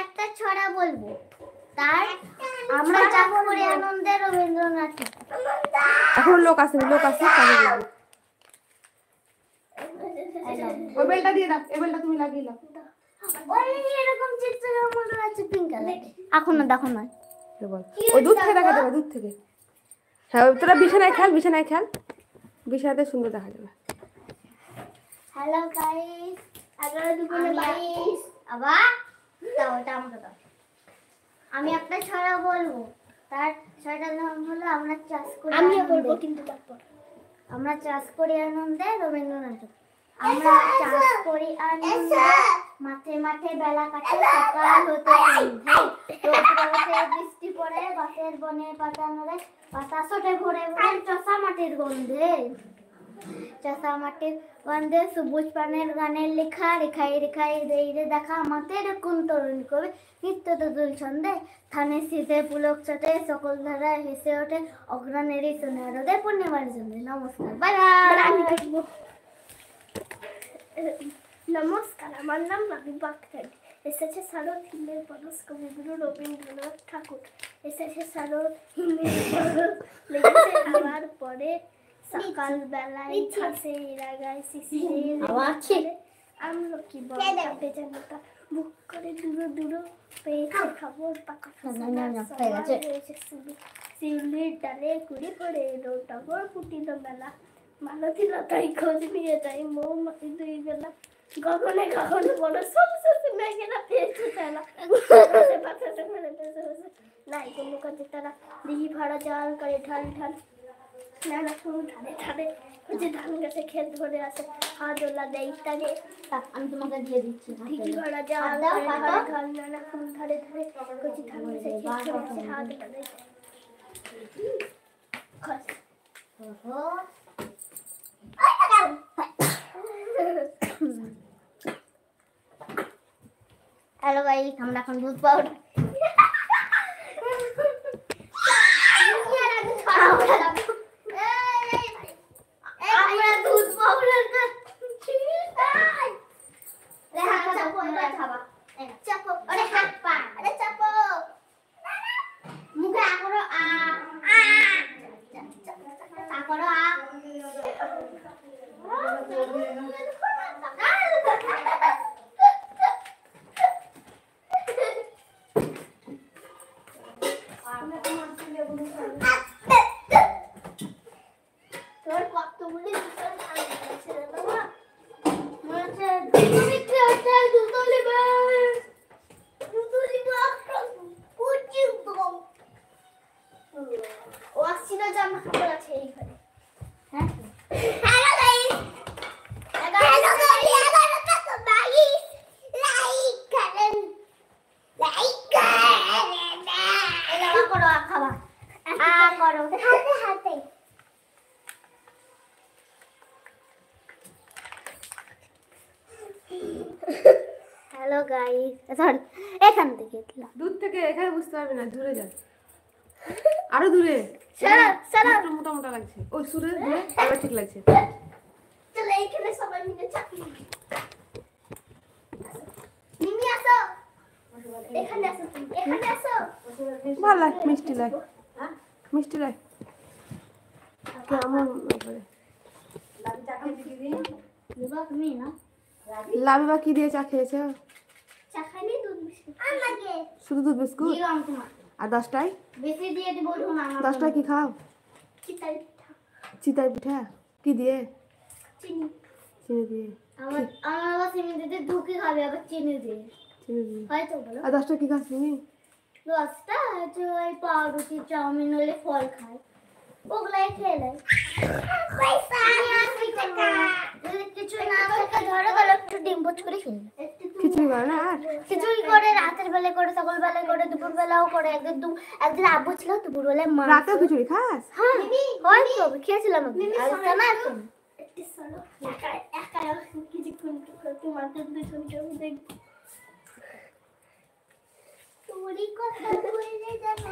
একটা ছড়া বলবো, তার আমরা চাপ করে আনন্দে রবীন্দ্রনাথ। এখন লোক আছে ওই বেলটা দিয়ে দাও, এই বেলটা তুমি লাগিয়ে দাও। ওই এরকম চিত্র মনে আছে পিঙ্ক কালার। এখন না দেখো না, ওই দূর থেকে দেখা যাবে, দূর থেকে। হ্যাঁ তোরা বিছানায় খেল, বিছানাতে সুন্দর দেখা যাবে। হ্যালো গাইস, 11:22 আবার দাও, এটা আমাকে দাও। আমি একটা ছড়া বলবো, তার ছড়াটার নাম হলো আমরা চাষ করি। আমিও বলবো কিন্তু তারপর। আমরা চাষ করি আনন্দে রবীন্দ্রনাথ। আমরা চাষ করি আনন্দে, মাঠে মাঠে বেলা কাটে সকাল হতে সন্ধ্যে, বৃষ্টি পড়ে গাছের বনে পাতা নড়ে, বাতাস ওঠে ভরে ভরে চষা মাটির গন্ধে, চষা মাটির গন্ধে সবুজ পানের গানের লেখা, রেখায় রেখায় রে দেখা আমাদের কোন তরুণ কবি নিত্য তুল ছন্দে, থানে শীতে পুলক চটে সকল ধারায় হেসে ওঠে অগ্রাণেরই সোনে রোদে পূর্ণিমার জন্য। নমস্কার, বাই বাই। নমস্কার, আমার নাম লাবিবা আক্তার। এসেছে শারদ হিমেল পরশ কবিগুরু রবীন্দ্রনাথ ঠাকুর। এসেছে শারদ হিমেল পরশ, লেগেছে আবার পরে সকাল বেলায় ঘাসে রাগায় শিশিরের আমলকি বলতে জানতা বুক করে দূর দূর পেয়েছে খবর পাকা হয়েছে শিউলির ডালে কুড়ি পড়ে টগর ফুটিল মেলা, মালতী লতায় খোঁজ নিয়ে যাই মৌমাছি দুই বেলা, গগনে গগনে বড় সব সত্যি মেঘেরা পেয়েছে তেলা, বাতাসে ফেলে নাই কোনো কাজে তারা দিঘি ভরা জল করে ঢাল ঢাল, নানা ফুল ধারে ধারে যে ধান গাছে ক্ষেত ধরে আছে হাজলা দেয় তাকে। আমি তোমাকে দিয়ে দিচ্ছি। দিঘি ভরা জল করে ঢাল ঢাল, নানা ফুল ধারে ধারে কচি ধান গাছে ক্ষেত ধরে আছে হাজলা দেয়। হ্যালো গাইস, আমরা এখন দুধ পাউডার হ্যালো গাইস, সরি এখান থেকে দূর থেকে, এখানে বুঝতে পারবে না, দূরে যান, আরো দূরে। একটু মোটা মোটা লাগছে, ওই সুরে দূরে, এবার ঠিক লাগছে। চলো এইখানে সবাই মিলে চাকরি নিমি আসো, এখানে আসো, এখানে আসো। ভালো লাগে, মিষ্টি লাগে, মিষ্টি লাগে কেমন করে। লাবিবা কি দিয়ে চা খেয়েছে? চা খাইনি, দুধ বিস্কুট। শুধু দুধ বিস্কুট? আর 10টায়? বেশি দিয়ে দিব না। 10টায় কি খাও? চিতাই পিঠা। চিতাই পিঠা কি দিয়ে? চিনি। চিনি দিয়ে। আমার আবার চিনি দিতে ধুকে খাবে, আবার চিনি দিয়ে। চিনি দিয়ে। হয়তো বলো। আর 10টায় কি খাস তুমি? 10টা হচ্ছে ওই পাউরুটি চাউমিন হলে ফল খায়, ওগুলাই খেয়ে নেয়। কিছু না থাকে ধরো গেল একটু ডিম পোচ করে খেয়ে নেয়। খিচুড়ি করে না? আর খিচুড়ি করে, রাতের বেলা করে, সকাল বেলা করে, দুপুর বেলাও করে। একদিন আব্বু ছিল, দুপুর বেলায় মা। রাতে খিচুড়ি খাস? হ্যাঁ হয়তো খেয়েছিলাম তোমারই কথা বলে জানা